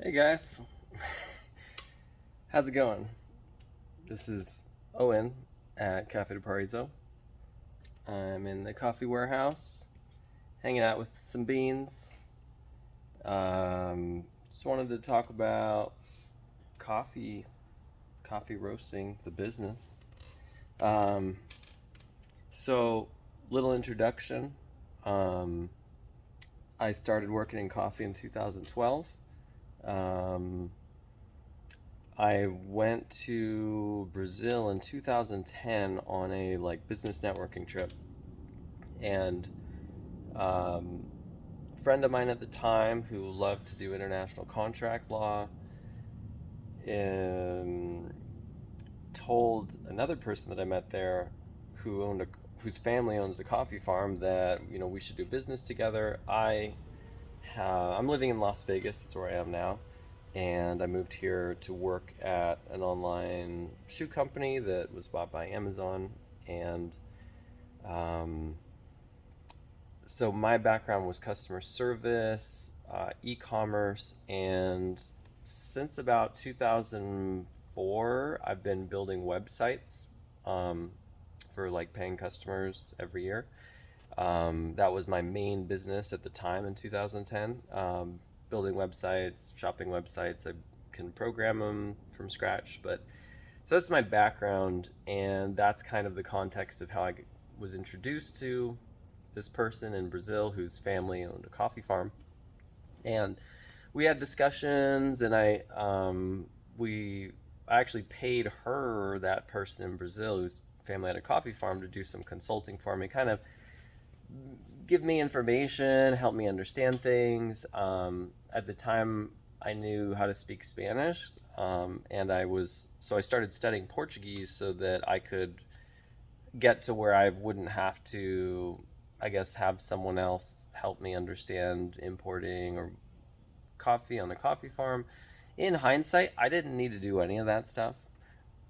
Hey guys, how's it going? This is Owen at Café Paraíso. I'm in the coffee warehouse, hanging out with some beans. Just wanted to talk about coffee, coffee roasting, the business. Um, so, little introduction. Um, I started working in coffee in 2012. Um, I went to Brazil in 2010 on a business networking trip, and um, a friend of mine at the time who loved to do international contract law um, told another person that I met there whose family owns a coffee farm that we should do business together. I'm living in Las Vegas. That's where I am now, and I moved here to work at an online shoe company that was bought by Amazon. And um, so my background was customer service, e-commerce, and since about 2004, I've been building websites um, for paying customers every year. That was my main business at the time in 2010. Building websites, shopping websites. I can program them from scratch, but so that's my background, and that's kind of the context of how I was introduced to this person in Brazil whose family owned a coffee farm, and we had discussions, and I actually paid that person in Brazil whose family had a coffee farm to do some consulting for me, kind of give me information, help me understand things. At the time, I knew how to speak Spanish, and I started studying Portuguese so that I could get to where I wouldn't have to, I guess, have someone else help me understand importing or coffee on a coffee farm. In hindsight, I didn't need to do any of that stuff.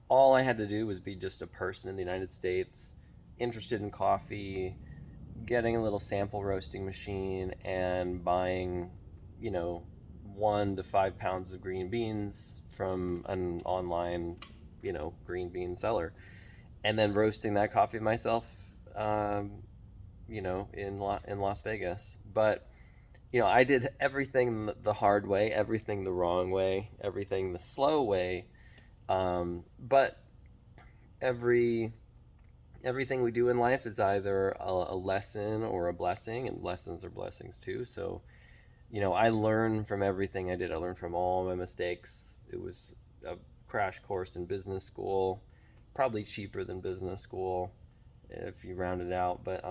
All I had to do was be just a person in the United States interested in coffee, getting a little sample roasting machine and buying, 1 to 5 pounds of green beans from an online, green bean seller, and then roasting that coffee myself, in Las Vegas. But I did everything the hard way, everything the wrong way, everything the slow way. But every everything we do in life is either a lesson or a blessing, and lessons are blessings too. So, I learned from everything I did. I learned from all my mistakes. It was a crash course in business school, probably cheaper than business school if you round it out. But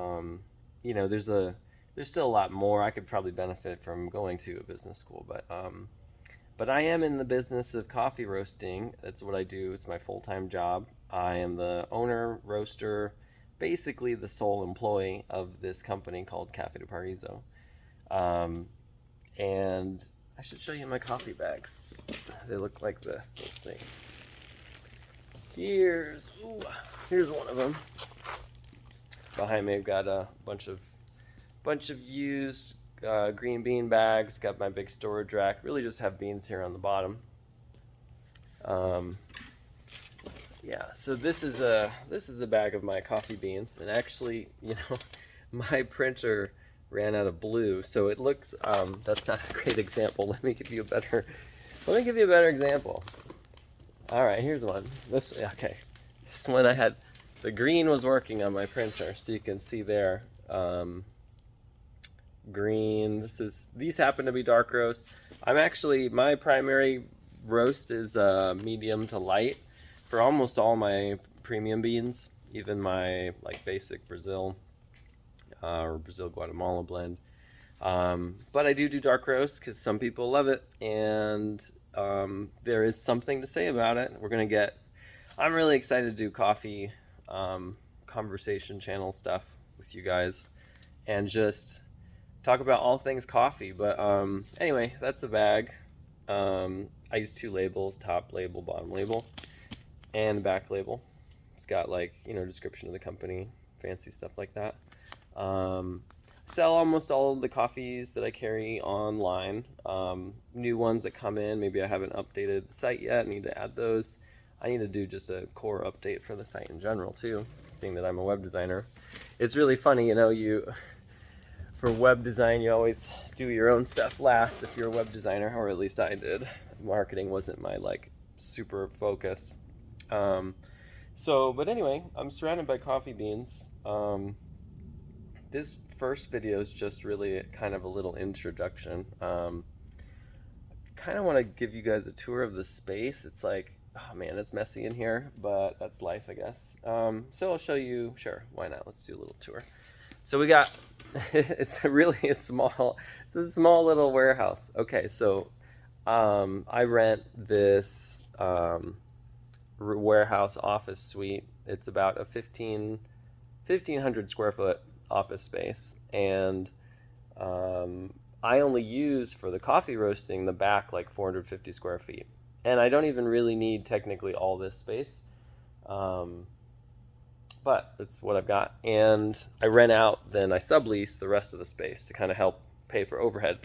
you know, there's a there's still a lot more I could probably benefit from going to a business school. But I am in the business of coffee roasting. That's what I do. It's my full time job. I am the owner, roaster, basically the sole employee of this company called Café de Paraíso. Um, and I should show you my coffee bags. They look like this. Let's see. Here's one of them. Behind me, I've got a bunch of used green bean bags. Got my big storage rack. Really, just have beans here on the bottom. Um, yeah. So this is a bag of my coffee beans, and actually, my printer ran out of blue, so it looks. That's not a great example. Let me give you a better example. All right, here's one. Okay. This one I had. The green was working on my printer, so you can see there. Green. These happen to be dark roast. My primary roast is medium to light for almost all my premium beans, even my basic Brazil or Brazil Guatemala blend. But I do dark roast because some people love it, and there is something to say about it. I'm really excited to do coffee conversation channel stuff with you guys and just talk about all things coffee. But anyway, that's the bag. I use two labels: top label, bottom label, and the back label. It's got description of the company, fancy stuff like that. sell almost all of the coffees that I carry online. New ones that come in, maybe I haven't updated the site yet. I need to add those. I need to do just a core update for the site in general too, seeing that I'm a web designer. It's really funny, you for web design, you always do your own stuff last if you're a web designer, or at least I did. Marketing wasn't my super focus. But anyway, I'm surrounded by coffee beans. This first video is just really kind of a little introduction. Kind of want to give you guys a tour of the space. It's oh man, it's messy in here, but that's life, I guess. So I'll show you. Sure, why not? Let's do a little tour. So we got it's a small little warehouse. Okay, so I rent this warehouse office suite. It's about a 1,500 square foot office space, and I only use for the coffee roasting the back 450 square feet, and I don't even really need technically all this space. But it's what I've got, and I rent out, then I sublease the rest of the space to kind of help pay for overhead,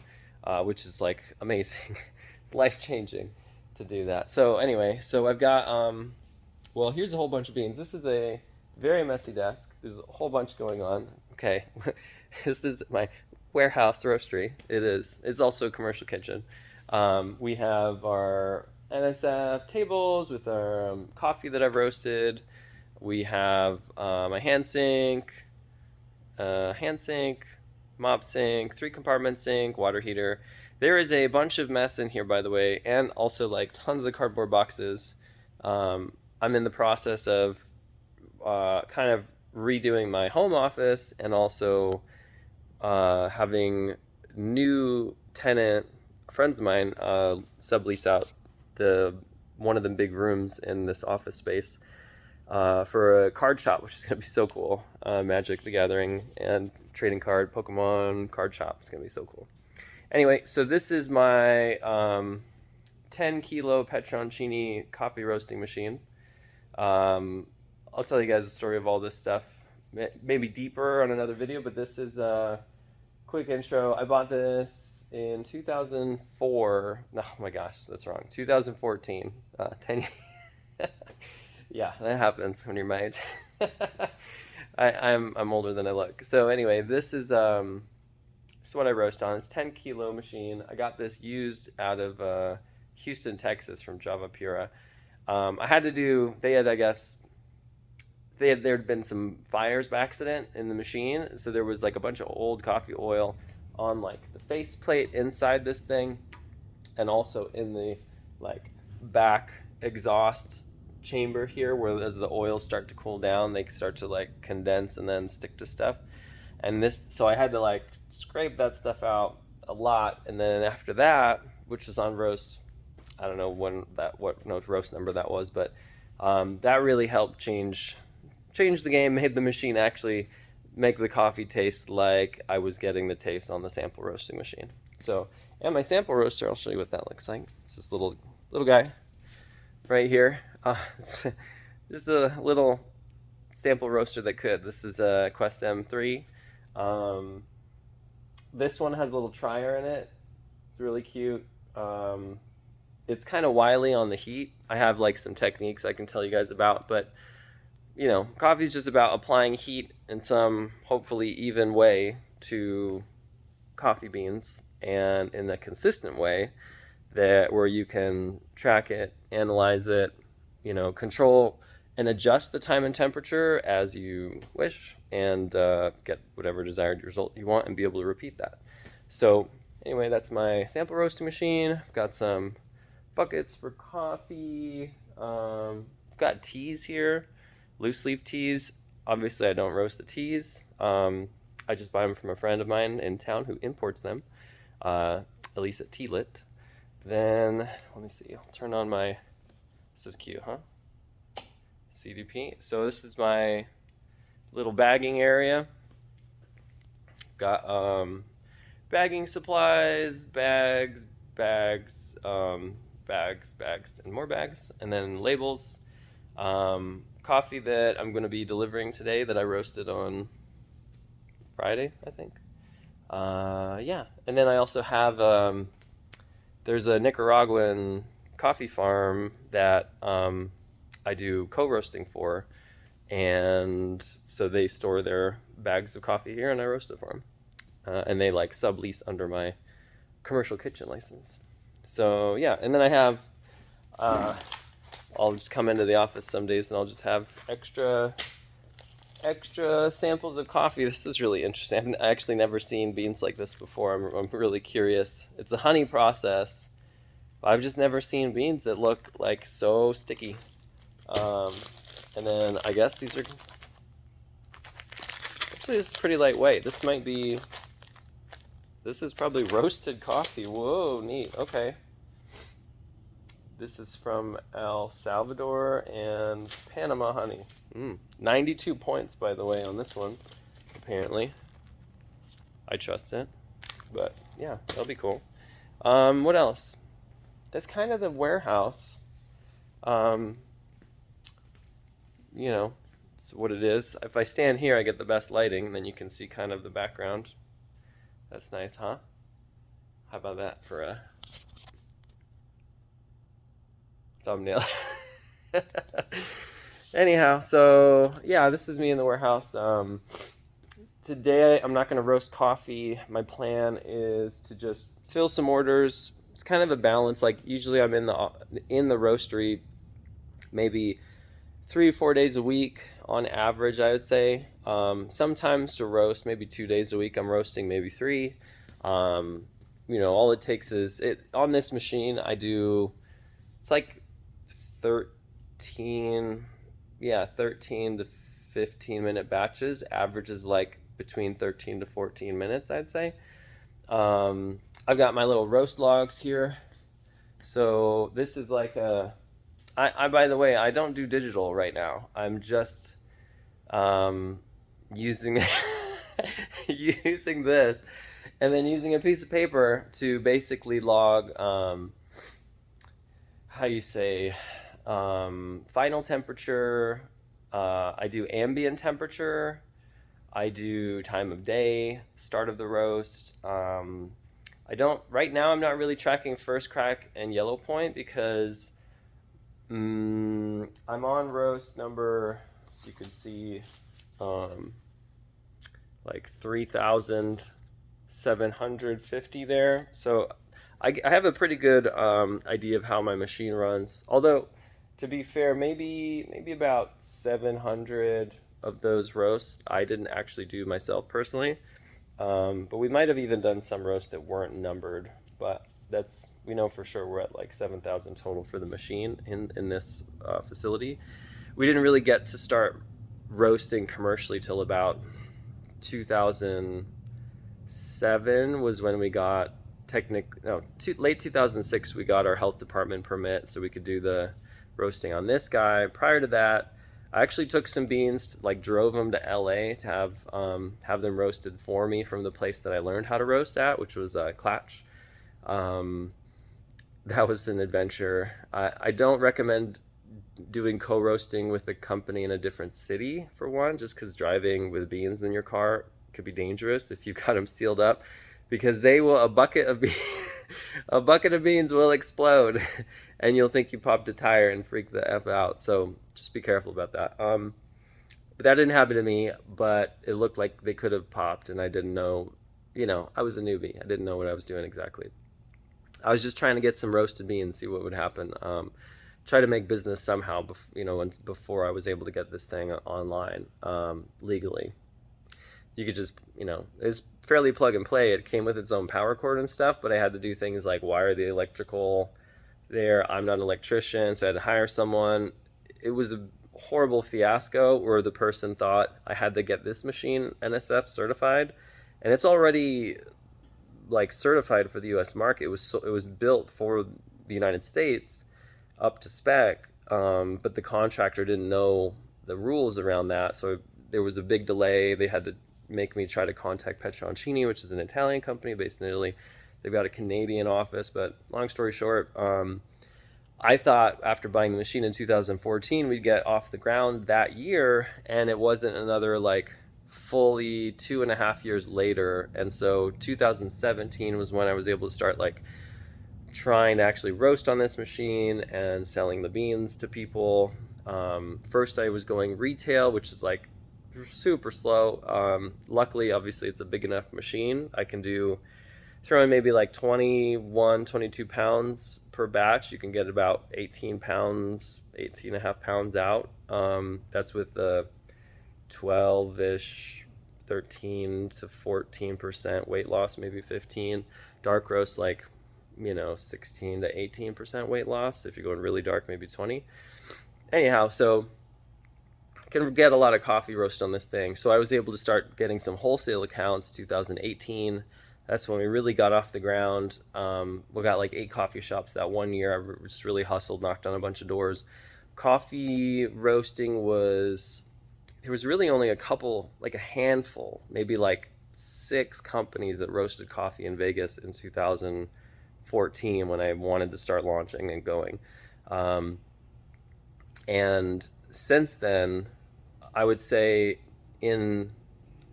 which is amazing. It's life-changing to do that. So anyway, so I've got, well, here's a whole bunch of beans. This is a very messy desk. There's a whole bunch going on. Okay, this is my warehouse roastery. It is. It's also a commercial kitchen. We have our NSF tables with our coffee that I've roasted. We have my hand sink, mop sink, 3-compartment sink, water heater. There is a bunch of mess in here, by the way, and also tons of cardboard boxes. I'm in the process of kind of redoing my home office, and also having new tenant friends of mine sublease out one of the big rooms in this office space for a card shop, which is going to be so cool. Magic the Gathering and trading card, Pokemon card shop. It's going to be so cool. Anyway, so this is my 10 kilo Petroncini coffee roasting machine. I'll tell you guys the story of all this stuff maybe deeper on another video, but this is a quick intro. I bought this in 2004. Oh my gosh, that's wrong. 2014. 10 Yeah, that happens when you're my age. I'm older than I look. So anyway, this is what I roast on. It's 10 kilo machine. I got this used out of Houston, Texas from Java Pura. I had to do, there had been some fires by accident in the machine, so there was a bunch of old coffee oil on the faceplate inside this thing, and also in the back exhaust chamber here, where as the oils start to cool down, they start to condense and then stick to stuff. And so I had to scrape that stuff out a lot, and then after that, which was on roast, I don't know what roast number that was, but that really helped change the game, made the machine actually make the coffee taste like I was getting the taste on the sample roasting machine. So, and my sample roaster, I'll show you what that looks like. It's this little guy right here. It's just a little sample roaster that could. This is a Quest M3. This one has a little trier in it. It's really cute. It's kind of wily on the heat. I have some techniques I can tell you guys about, but coffee is just about applying heat in some hopefully even way to coffee beans, and in a consistent way where you can track it, analyze it, control and adjust the time and temperature as you wish, and get whatever desired result you want, and be able to repeat that. So anyway, that's my sample roasting machine. I've got some buckets for coffee. I've got teas here. Loose leaf teas. Obviously, I don't roast the teas. I just buy them from a friend of mine in town who imports them, Elisa Tealit. Then, let me see. I'll turn on my, this is cute, huh? CDP. So this is my little bagging area. Got bagging supplies, bags, and more bags, and then labels. Coffee that I'm going to be delivering today that I roasted on Friday, I think. Yeah, and then I also have there's a Nicaraguan coffee farm that I do co-roasting for, and so they store their bags of coffee here, and I roast it for them, and they like sublease under my commercial kitchen license. So yeah, and then I have uh, I'll just come into the office some days and I'll just have extra samples of coffee. This is really interesting. I've actually never seen beans like this before. I'm really curious. It's a honey process. I've just never seen beans that look like so sticky. Um, and then I guess these are actually, this is pretty lightweight. This is probably roasted coffee. Whoa, neat. Okay. This is from El Salvador and Panama honey. 92 points, by the way, on this one, apparently. I trust it. But yeah, that'll be cool. What else? That's kind of the warehouse. Um, you know, it's what it is. If I stand here, I get the best lighting, and then you can see kind of the background. That's nice, huh? How about that for a thumbnail? Anyhow, so yeah, this is me in the warehouse. Today I'm not going to roast coffee. My plan is to just fill some orders. It's kind of a balance. Like usually I'm in the roastery maybe 3 or 4 days a week on average, I would say. Sometimes to roast maybe 2 days a week. I'm roasting maybe three. All it takes is it on this machine. It's like 13 to 15 minute batches. Average is like between 13 to 14 minutes, I'd say. I've got my little roast logs here. So this is like I by the way, I don't do digital right now. I'm just using using this and then using a piece of paper to basically log how you say final temperature. I do ambient temperature. I do time of day, start of the roast. I don't right now. I'm not really tracking first crack and yellow point because I'm on roast number. So you could see like 3,750 there. So I have a pretty good idea of how my machine runs. Although, to be fair, maybe about 700 of those roasts I didn't actually do myself personally. But we might have even done some roasts that weren't numbered. But we know for sure we're at like 7,000 total for the machine in this facility. We didn't really get to start roasting commercially till about 2007 was when we got late 2006 we got our health department permit so we could do the roasting on this guy. Prior to that, I actually took some beans, drove them to LA to have them roasted for me from the place that I learned how to roast at, which was Clatch. That was an adventure. I don't recommend doing co-roasting with a company in a different city, for one, just because driving with beans in your car could be dangerous if you got them sealed up, because a bucket of beans will explode and you'll think you popped a tire and freak the F out. So just be careful about that. But that didn't happen to me, but it looked like they could have popped and I didn't know, I was a newbie. I didn't know what I was doing exactly. I was just trying to get some roasted beans, see what would happen. Try to make business somehow, before I was able to get this thing online legally. You could just, it was fairly plug and play. It came with its own power cord and stuff, but I had to do things like wire the electrical there. I'm not an electrician, so I had to hire someone. It was a horrible fiasco where the person thought I had to get this machine NSF certified, and it's already certified for the U.S. market. It was built for the United States up to spec, but the contractor didn't know the rules around that, so there was a big delay. They had to make me try to contact Petroncini, which is an Italian company based in Italy. They've got a Canadian office, but long story short, I thought after buying the machine in 2014 we'd get off the ground that year, and it wasn't another fully 2.5 years later. And so 2017 was when I was able to start like trying to actually roast on this machine and selling the beans to people. First, I was going retail, which is like super slow. Luckily, obviously, it's a big enough machine. I can do throw in maybe like 21, 22 pounds per batch. You can get about 18 pounds, 18 and a half pounds out. That's with the 12-ish, 13 to 14% weight loss, maybe 15. Dark roast, like, 16 to 18% weight loss. If you're going really dark, maybe 20. Anyhow, so can get a lot of coffee roast on this thing. So I was able to start getting some wholesale accounts 2018. That's when we really got off the ground. We got like 8 coffee shops that one year. I just really hustled, knocked on a bunch of doors. Coffee roasting there was really only a couple, like a handful, maybe like 6 companies that roasted coffee in Vegas in 2014 when I wanted to start launching and going. And since then, I would say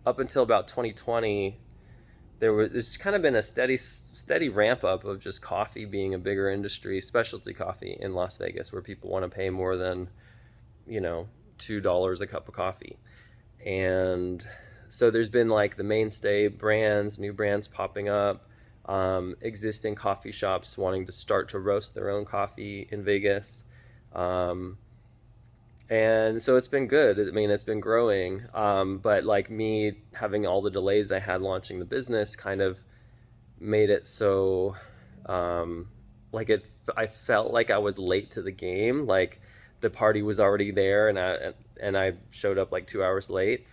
up until about 2020, there's kind of been a steady ramp up of just coffee being a bigger industry, specialty coffee in Las Vegas, where people want to pay more than, $2 a cup of coffee. And so there's been like the mainstay brands, new brands popping up, existing coffee shops wanting to start to roast their own coffee in Vegas. And so it's been good. I mean, it's been growing. But like me having all the delays I had launching the business kind of made it so, I felt like I was late to the game. Like the party was already there and I showed up like 2 hours late.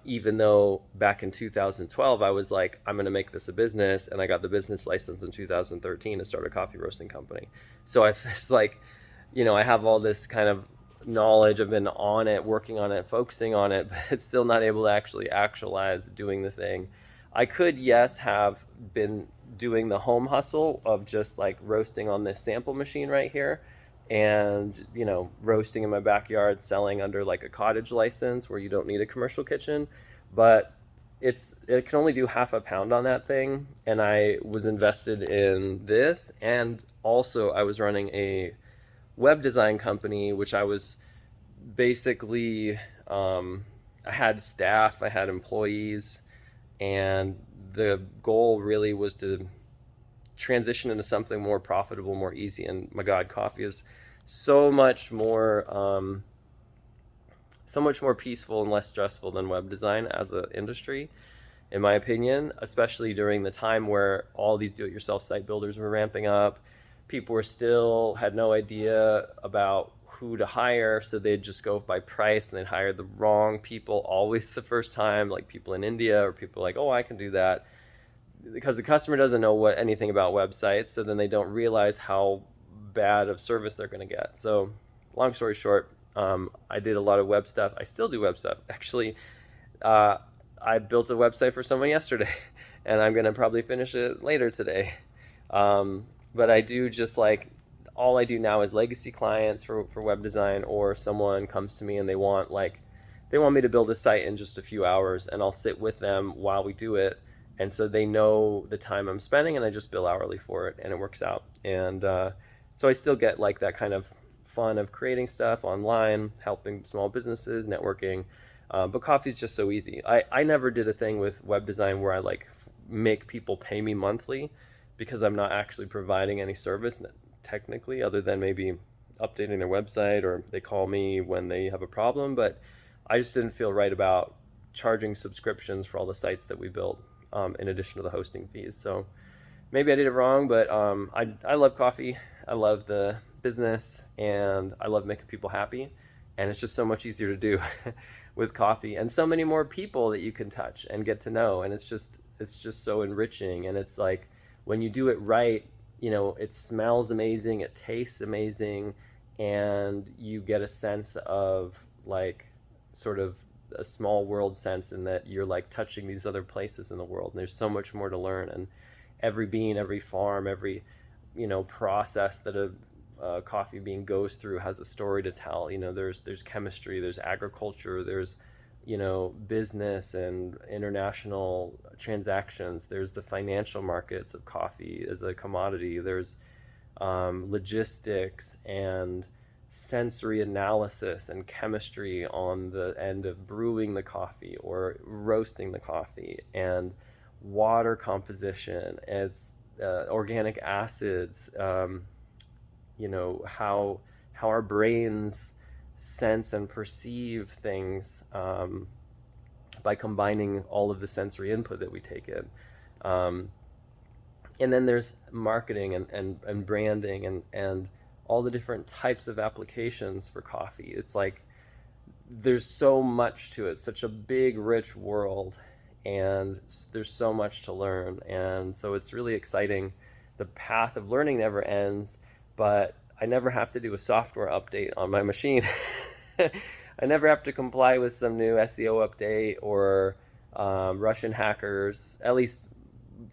Even though back in 2012, I was like, I'm going to make this a business. And I got the business license in 2013 to start a coffee roasting company. So it's like, I have all this kind of knowledge. I've been on it, working on it, focusing on it, but it's still not able to actually actualize doing the thing. I could, yes, have been doing the home hustle of just like roasting on this sample machine right here and, roasting in my backyard, selling under like a cottage license where you don't need a commercial kitchen. But it can only do half a pound on that thing. And I was invested in this. And also I was running a web design company, which I was basically, I had staff, I had employees, and the goal really was to transition into something more profitable, more easy. And my God, coffee is so much more peaceful and less stressful than web design as an industry, in my opinion, especially during the time where all these do-it-yourself site builders were ramping up. People had no idea about who to hire, so they'd just go by price and they'd hire the wrong people always the first time, like people in India or people like, oh, I can do that, because the customer doesn't know anything about websites, so then they don't realize how bad of service they're going to get. So long story short, I did a lot of web stuff. I still do web stuff. Actually, I built a website for someone yesterday and I'm going to probably finish it later today. But I do just like, all I do now is legacy clients for web design, or someone comes to me and they want me to build a site in just a few hours, and I'll sit with them while we do it. And so they know the time I'm spending and I just bill hourly for it, and it works out. And so I still get like that kind of fun of creating stuff online, helping small businesses, networking. But coffee's just so easy. I never did a thing with web design where I like make people pay me monthly, because I'm not actually providing any service technically, other than maybe updating their website, or they call me when they have a problem. But I just didn't feel right about charging subscriptions for all the sites that we built, in addition to the hosting fees. So maybe I did it wrong, but I love coffee. I love the business, and I love making people happy. And it's just so much easier to do with coffee, and so many more people that you can touch and get to know. And it's just so enriching. And it's like, when you do it right, it smells amazing, it tastes amazing, and you get a sense of like sort of a small world sense, in that you're like touching these other places in the world. And there's so much more to learn. And every bean, every farm, every, process that a coffee bean goes through has a story to tell. There's chemistry, there's agriculture, there's, business and international transactions. There's the financial markets of coffee as a commodity. There's logistics and sensory analysis and chemistry on the end of brewing the coffee or roasting the coffee, and water composition. It's organic acids. How our brains sense and perceive things by combining all of the sensory input that we take in. And then there's marketing and branding and all the different types of applications for coffee. It's like there's so much to it, such a big, rich world, and there's so much to learn. And so it's really exciting. The path of learning never ends, but I never have to do a software update on my machine. I never have to comply with some new SEO update or Russian hackers, at least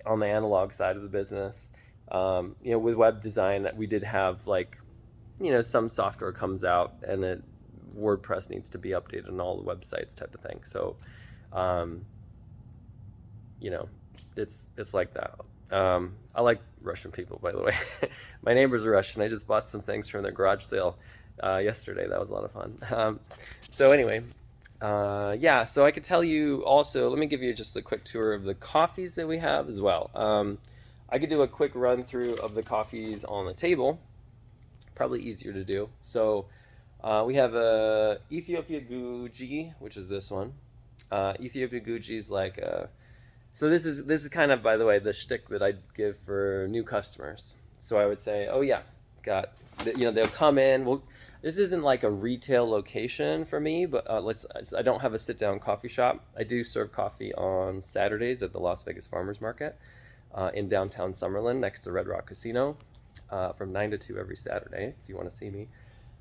on the analog side of the business. With web design, we did have some software comes out and WordPress needs to be updated on all the websites type of thing. So, it's like that. I like Russian people, by the way. My neighbors are Russian. I just bought some things from their garage sale yesterday. That was a lot of fun. So anyway, so I could tell you also, let me give you just a quick tour of the coffees that we have as well. I could do a quick run through of the coffees on the table. Probably easier to do. So we have Ethiopia Guji, which is this one. Ethiopia Guji is like so this is kind of, by the way, the shtick that I give for new customers. So I would say, they'll come in. Well, this isn't like a retail location for me, but I don't have a sit-down coffee shop. I do serve coffee on Saturdays at the Las Vegas Farmers Market in downtown Summerlin next to Red Rock Casino from 9 to 2 every Saturday if you want to see me.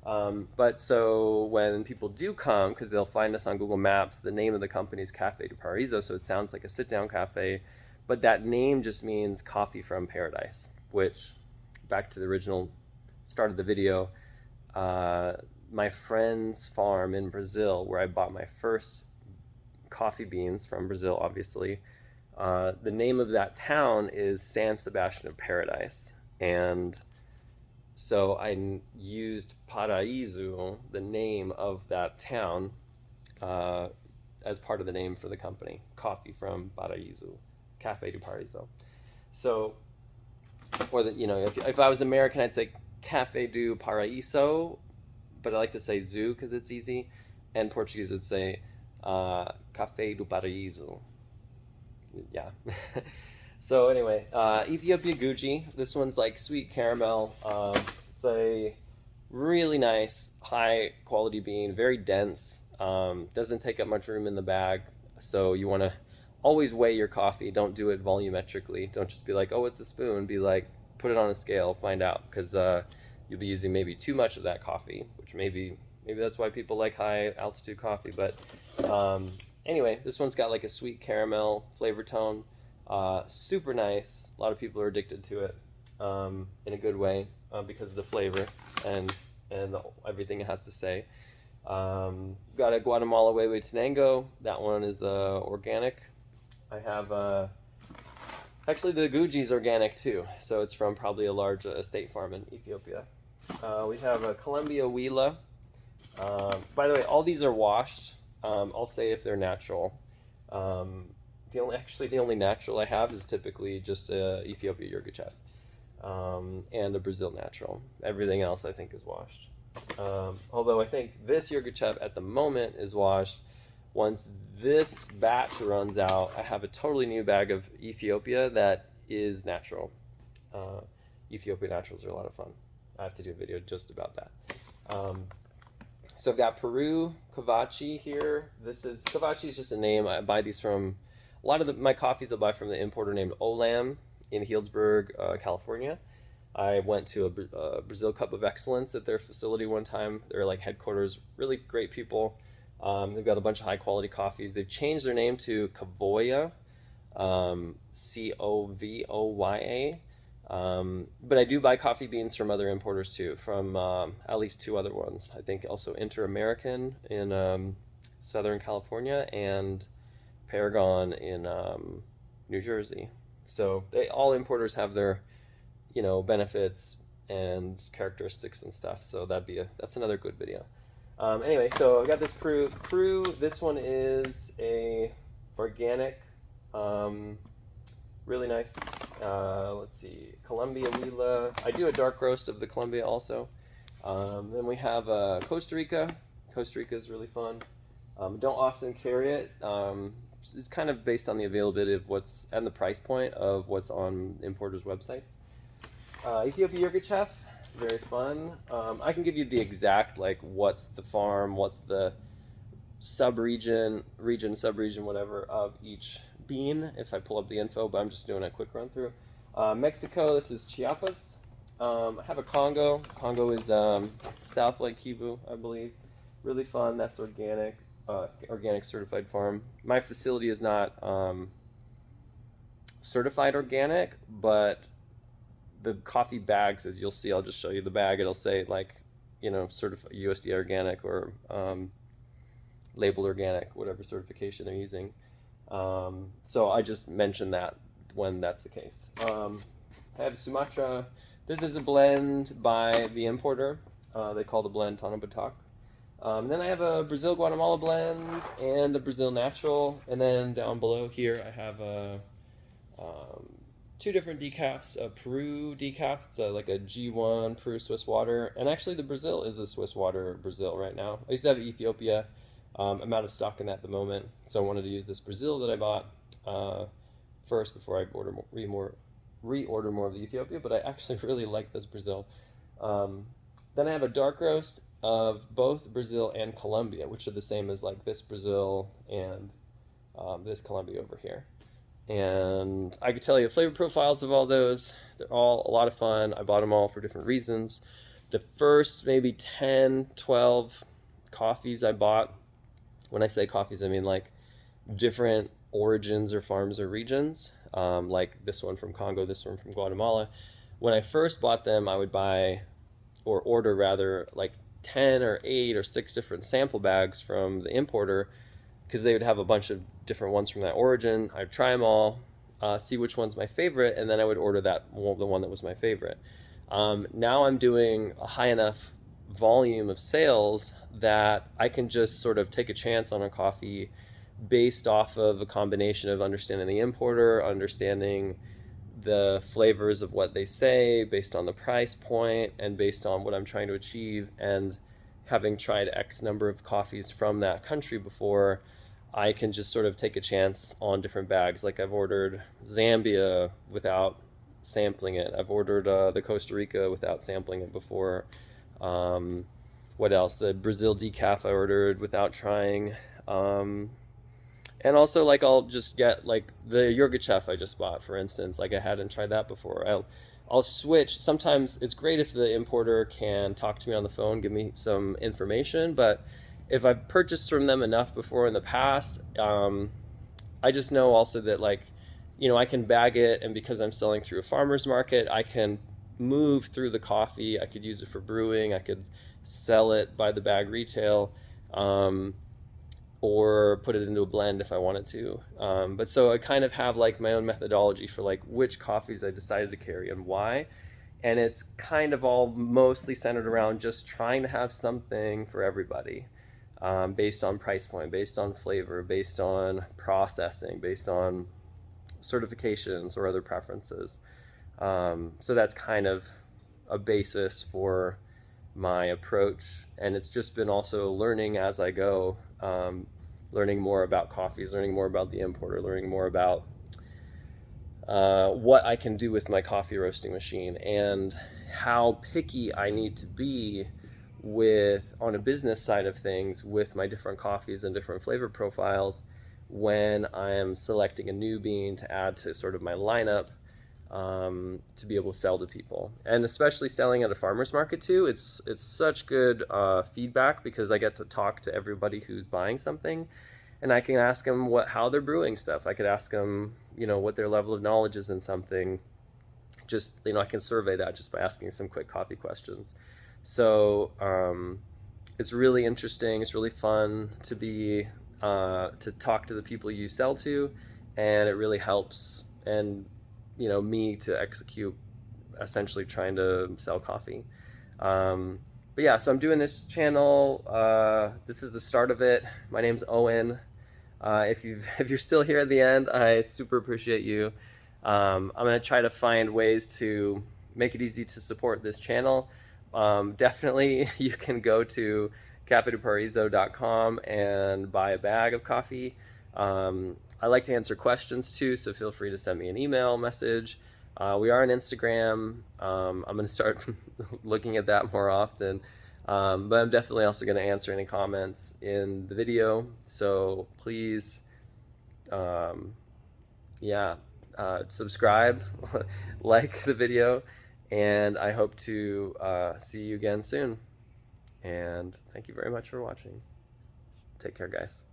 But so when people do come, because they'll find us on Google Maps, the name of the company is Café de Paraíso, so it sounds like a sit-down cafe, but that name just means coffee from paradise, which, back to the original start of the video, my friend's farm in Brazil, where I bought my first coffee beans from Brazil, obviously, the name of that town is San Sebastian of Paradise, and so I used Paraíso, the name of that town, as part of the name for the company. Coffee from Paraíso, Café de Paraíso. So, or if I was American, I'd say Café do Paraíso, but I like to say Zoo because it's easy. And Portuguese would say Café do Paraíso. Yeah. So anyway, Ethiopia Guji. This one's like sweet caramel. It's a really nice, high quality bean, very dense. Doesn't take up much room in the bag. So you want to always weigh your coffee. Don't do it volumetrically. Don't just be like, oh, it's a spoon. Be like, put it on a scale, find out, because you'll be using maybe too much of that coffee, which maybe that's why people like high altitude coffee. But anyway, this one's got like a sweet caramel flavor tone. Super nice. A lot of people are addicted to it in a good way because of the flavor and everything it has to say. Got a Guatemala Wewe Tenango. That one is organic. I have actually the Guji is organic too, so it's from probably a large estate farm in Ethiopia. We have a Colombia Huila. By the way, all these are washed. I'll say if they're natural. The only natural I have is typically just Ethiopia Yirgacheffe and a Brazil natural. Everything else I think is washed. Although I think this Yirgacheffe at the moment is washed. Once this batch runs out, I have a totally new bag of Ethiopia that is natural. Ethiopia naturals are a lot of fun. I have to do a video just about that. So I've got Peru Kavachi here. Kavachi is just a name. I buy these from a lot of my coffees I buy from the importer named Olam in Healdsburg, California. I went to a Brazil Cup of Excellence at their facility one time. They're like headquarters, really great people. They've got a bunch of high quality coffees. They've changed their name to Cavoya, Covoya. But I do buy coffee beans from other importers too, from at least two other ones. I think also Inter-American in Southern California, and Paragon in New Jersey. So all importers have their, benefits and characteristics and stuff. So that's another good video. Anyway, so I got this Peru. This one is a organic, really nice. Let's see, Colombia Huila. I do a dark roast of the Colombia also. Then we have Costa Rica. Costa Rica is really fun. Don't often carry it. It's kind of based on the availability of what's and the price point of what's on importers' websites. Ethiopia Yogurt Chef, very fun. I can give you the exact, like, what's the farm, what's the sub-region, whatever, of each bean if I pull up the info, but I'm just doing a quick run through. Mexico, this is Chiapas. I have a Congo. Congo is South Lake Kivu, I believe. Really fun. That's organic. Organic certified farm. My facility is not certified organic, but the coffee bags, as you'll see, I'll just show you the bag. It'll say, like, certified USDA organic or labeled organic, whatever certification they're using. So I just mentioned that when that's the case. I have Sumatra. This is a blend by the importer. They call the blend Tana Batak. Then I have a Brazil Guatemala blend and a Brazil natural. And then down below here I have two different decafs. A Peru decaf, it's like a G1 Peru Swiss water. And actually the Brazil is a Swiss water Brazil right now. I used to have Ethiopia. I'm out of stock in that at the moment. So I wanted to use this Brazil that I bought first before I reorder more of the Ethiopia. But I actually really like this Brazil. Then I have a dark roast of both Brazil and Colombia, which are the same as, like, this Brazil and this Colombia over here. And I could tell you flavor profiles of all those. They're all a lot of fun. I bought them all for different reasons. The first maybe 10, 12 coffees I bought, when I say coffees, I mean, like, different origins or farms or regions, like this one from Congo, this one from Guatemala. When I first bought them, I would buy, or order rather, like 10 or 8 or 6 different sample bags from the importer, because they would have a bunch of different ones from that origin. I'd try them all, see which one's my favorite, and then I would order the one that was my favorite. Now I'm doing a high enough volume of sales that I can just sort of take a chance on a coffee based off of a combination of understanding the importer, understanding the flavors of what they say, based on the price point, and based on what I'm trying to achieve. And having tried X number of coffees from that country before, I can just sort of take a chance on different bags. Like, I've ordered Zambia without sampling it. I've ordered the Costa Rica without sampling it before. What else? The Brazil decaf I ordered without trying. And also, like, I'll just get, like, the yogurt chef I just bought, for instance. Like, I hadn't tried that before. I'll switch. Sometimes it's great if the importer can talk to me on the phone, give me some information. But if I've purchased from them enough before in the past, I just know also that, like, I can bag it. And because I'm selling through a farmer's market, I can move through the coffee. I could use it for brewing. I could sell it by the bag retail. Or put it into a blend if I wanted to. But so I kind of have, like, my own methodology for, like, which coffees I decided to carry and why. And it's kind of all mostly centered around just trying to have something for everybody, based on price point, based on flavor, based on processing, based on certifications or other preferences. So that's kind of a basis for my approach. And it's just been also learning as I go. Learning more about coffees, learning more about the importer, learning more about what I can do with my coffee roasting machine, and how picky I need to be on a business side of things, with my different coffees and different flavor profiles when I am selecting a new bean to add to sort of my lineup, to be able to sell to people. And especially selling at a farmer's market too, it's such good feedback, because I get to talk to everybody who's buying something, and I can ask them how they're brewing stuff. I could ask them, what their level of knowledge is in something. Just, I can survey that just by asking some quick coffee questions. So it's really interesting. It's really fun to talk to the people you sell to, and it really helps and me to execute essentially trying to sell coffee. Um, but yeah, so I'm doing this channel. This is the start of it. My name's Owen. If you're still here at the end, I super appreciate you. I'm gonna try to find ways to make it easy to support this channel. Definitely, you can go to cafedeparaíso.com and buy a bag of coffee. I like to answer questions too, so feel free to send me an email message. We are on Instagram. I'm going to start looking at that more often. But I'm definitely also going to answer any comments in the video. So please, um, yeah, subscribe, like the video, and I hope to see you again soon. And thank you very much for watching. Take care, guys.